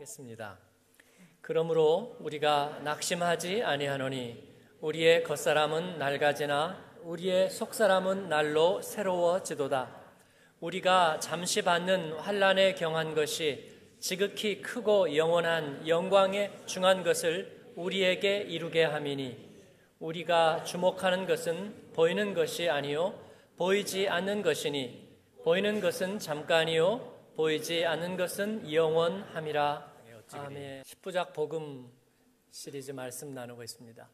하겠습니다. 그러므로 우리가 낙심하지 아니하노니 우리의 겉사람은 낡아지나 우리의 속사람은 날로 새로워지도다. 우리가 잠시 받는 환난에 경한 것이 지극히 크고 영원한 영광에 중한 것을 우리에게 이루게 함이니 우리가 주목하는 것은 보이는 것이 아니요 보이지 않는 것이니 보이는 것은 잠깐이요 보이지 않는 것은 영원함이라. 아멘. 십부작 복음 시리즈 말씀 나누고 있습니다.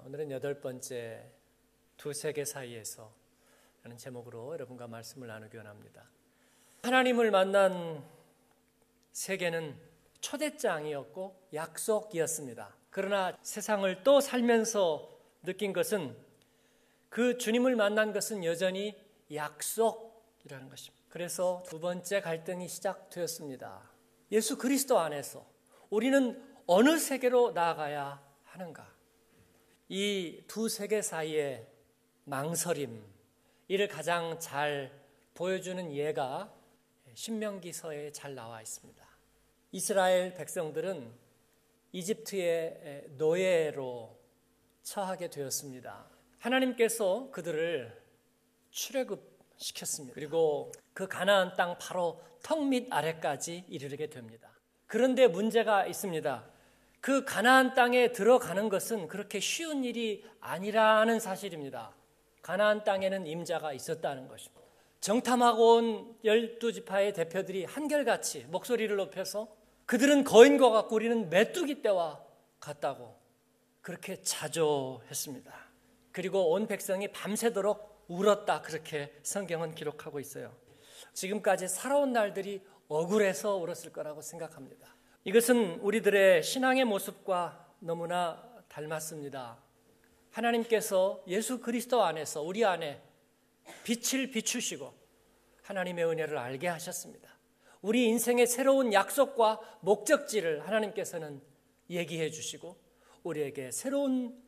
오늘은 8번째 두 세계 사이에서 라는 제목으로 여러분과 말씀을 나누기 원합니다. 하나님을 만난 세계는 초대장이었고 약속이었습니다. 그러나 세상을 또 살면서 느낀 것은 그 주님을 만난 것은 여전히 약속이라는 것입니다. 그래서 두 번째 갈등이 시작되었습니다. 예수 그리스도 안에서 우리는 어느 세계로 나아가야 하는가? 이 두 세계 사이의 망설임, 이를 가장 잘 보여주는 예가 신명기서에 잘 나와 있습니다. 이스라엘 백성들은 이집트의 노예로 처하게 되었습니다. 하나님께서 그들을 출애굽시켰습니다. 그리고 그 가나안 땅 바로 턱 밑 아래까지 이르게 됩니다. 그런데 문제가 있습니다. 그 가나안 땅에 들어가는 것은 그렇게 쉬운 일이 아니라는 사실입니다. 가나안 땅에는 임자가 있었다는 것입니다. 정탐하고 온 12지파의 대표들이 한결같이 목소리를 높여서 그들은 거인과 같고 우리는 메뚜기 떼와 같다고 그렇게 자조했습니다. 그리고 온 백성이 밤새도록 울었다, 그렇게 성경은 기록하고 있어요. 지금까지 살아온 날들이 억울해서 울었을 거라고 생각합니다. 이것은 우리들의 신앙의 모습과 너무나 닮았습니다. 하나님께서 예수 그리스도 안에서 우리 안에 빛을 비추시고 하나님의 은혜를 알게 하셨습니다. 우리 인생의 새로운 약속과 목적지를 하나님께서는 얘기해 주시고 우리에게 새로운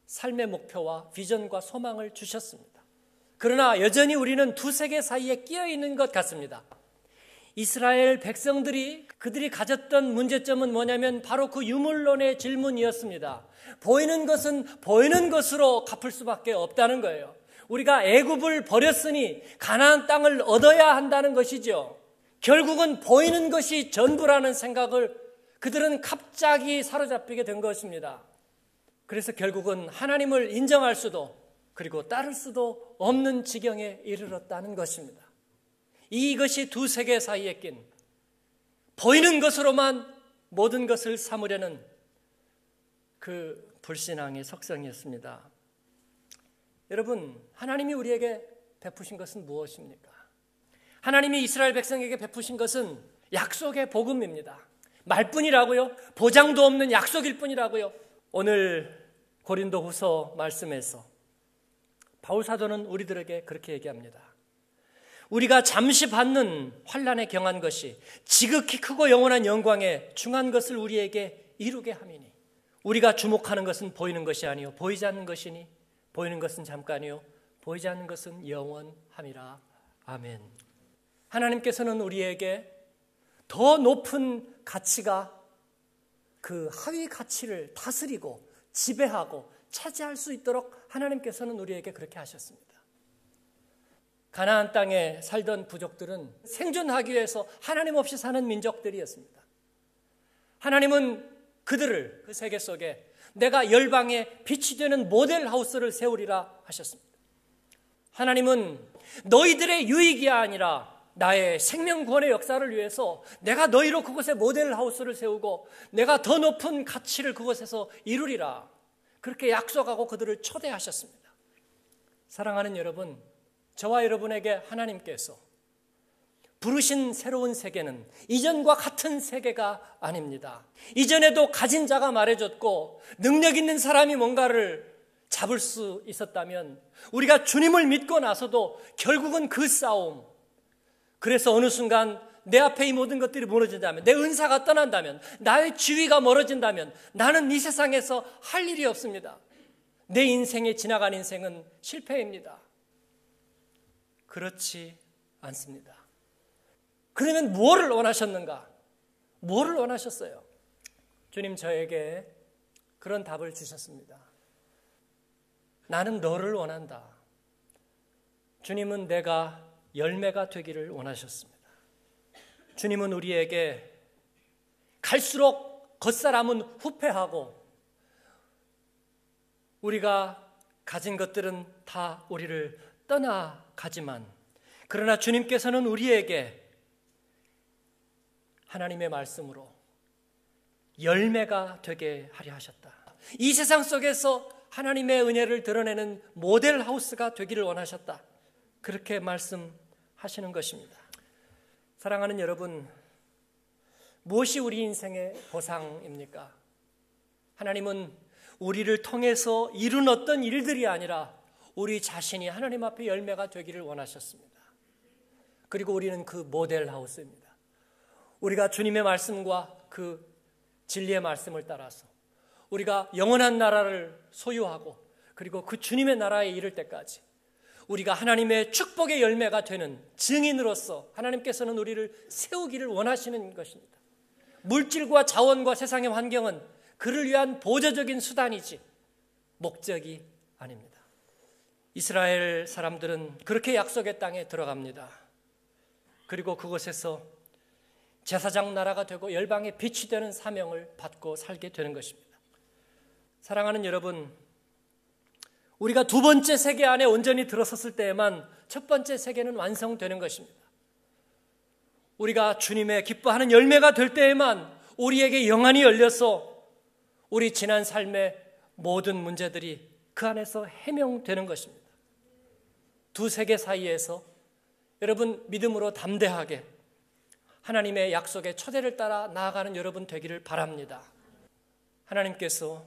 삶의 목표와 비전과 소망을 주셨습니다. 그러나 여전히 우리는 두 세계 사이에 끼어 있는 것 같습니다. 이스라엘 백성들이 그들이 가졌던 문제점은 뭐냐면 바로 그 유물론의 질문이었습니다. 보이는 것은 보이는 것으로 갚을 수밖에 없다는 거예요. 우리가 애굽을 버렸으니 가나안 땅을 얻어야 한다는 것이죠. 결국은 보이는 것이 전부라는 생각을 그들은 갑자기 사로잡히게 된 것입니다. 그래서 결국은 하나님을 인정할 수도 그리고 따를 수도 없는 지경에 이르렀다는 것입니다. 이것이 두 세계 사이에 낀 보이는 것으로만 모든 것을 삼으려는 그 불신앙의 속성이었습니다. 여러분, 하나님이 우리에게 베푸신 것은 무엇입니까? 하나님이 이스라엘 백성에게 베푸신 것은 약속의 복음입니다. 말뿐이라고요? 보장도 없는 약속일 뿐이라고요? 오늘 고린도후서 말씀에서 바울 사도는 우리들에게 그렇게 얘기합니다. 우리가 잠시 받는 환난에 경한 것이 지극히 크고 영원한 영광에 중한 것을 우리에게 이루게 함이니 우리가 주목하는 것은 보이는 것이 아니요 보이지 않는 것이니 보이는 것은 잠깐이요 보이지 않는 것은 영원함이라. 아멘. 하나님께서는 우리에게 더 높은 가치가 그 하위 가치를 다스리고 지배하고 차지할 수 있도록 하나님께서는 우리에게 그렇게 하셨습니다. 가나안 땅에 살던 부족들은 생존하기 위해서 하나님 없이 사는 민족들이었습니다. 하나님은 그들을 그 세계 속에 내가 열방에 빛이 되는 모델 하우스를 세우리라 하셨습니다. 하나님은 너희들의 유익이 아니라 나의 생명구원의 역사를 위해서 내가 너희로 그곳에 모델 하우스를 세우고 내가 더 높은 가치를 그곳에서 이루리라, 그렇게 약속하고 그들을 초대하셨습니다. 사랑하는 여러분, 저와 여러분에게 하나님께서 부르신 새로운 세계는 이전과 같은 세계가 아닙니다. 이전에도 가진 자가 말해줬고 능력 있는 사람이 뭔가를 잡을 수 있었다면 우리가 주님을 믿고 나서도 결국은 그 싸움, 그래서 어느 순간 내 앞에 이 모든 것들이 무너진다면, 내 은사가 떠난다면, 나의 지위가 멀어진다면 나는 이 세상에서 할 일이 없습니다. 내 인생에 지나간 인생은 실패입니다. 그렇지 않습니다. 그러면 무엇을 원하셨는가? 뭐를 원하셨어요? 주님 저에게 그런 답을 주셨습니다. 나는 너를 원한다. 주님은 내가 열매가 되기를 원하셨습니다. 주님은 우리에게 갈수록 겉사람은 후패하고 우리가 가진 것들은 다 우리를 떠나가지만 그러나 주님께서는 우리에게 하나님의 말씀으로 열매가 되게 하려 하셨다. 이 세상 속에서 하나님의 은혜를 드러내는 모델 하우스가 되기를 원하셨다. 그렇게 말씀하시는 것입니다. 사랑하는 여러분, 무엇이 우리 인생의 보상입니까? 하나님은 우리를 통해서 이룬 어떤 일들이 아니라 우리 자신이 하나님 앞에 열매가 되기를 원하셨습니다. 그리고 우리는 그 모델 하우스입니다. 우리가 주님의 말씀과 그 진리의 말씀을 따라서 우리가 영원한 나라를 소유하고 그리고 그 주님의 나라에 이를 때까지 우리가 하나님의 축복의 열매가 되는 증인으로서 하나님께서는 우리를 세우기를 원하시는 것입니다. 물질과 자원과 세상의 환경은 그를 위한 보조적인 수단이지 목적이 아닙니다. 이스라엘 사람들은 그렇게 약속의 땅에 들어갑니다. 그리고 그곳에서 제사장 나라가 되고 열방의 빛이 되는 사명을 받고 살게 되는 것입니다. 사랑하는 여러분, 우리가 두 번째 세계 안에 온전히 들어섰을 때에만 첫 번째 세계는 완성되는 것입니다. 우리가 주님의 기뻐하는 열매가 될 때에만 우리에게 영안이 열려서 우리 지난 삶의 모든 문제들이 그 안에서 해명되는 것입니다. 두 세계 사이에서 여러분 믿음으로 담대하게 하나님의 약속의 초대를 따라 나아가는 여러분 되기를 바랍니다. 하나님께서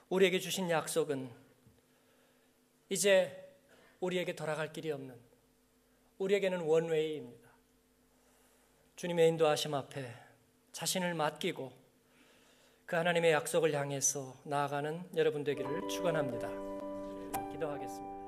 우리에게 주신 약속은 이제 우리에게 돌아갈 길이 없는 우리에게는 원웨이입니다. 주님의 인도하심 앞에 자신을 맡기고 그 하나님의 약속을 향해서 나아가는 여러분 되기를 축원합니다. 기도하겠습니다.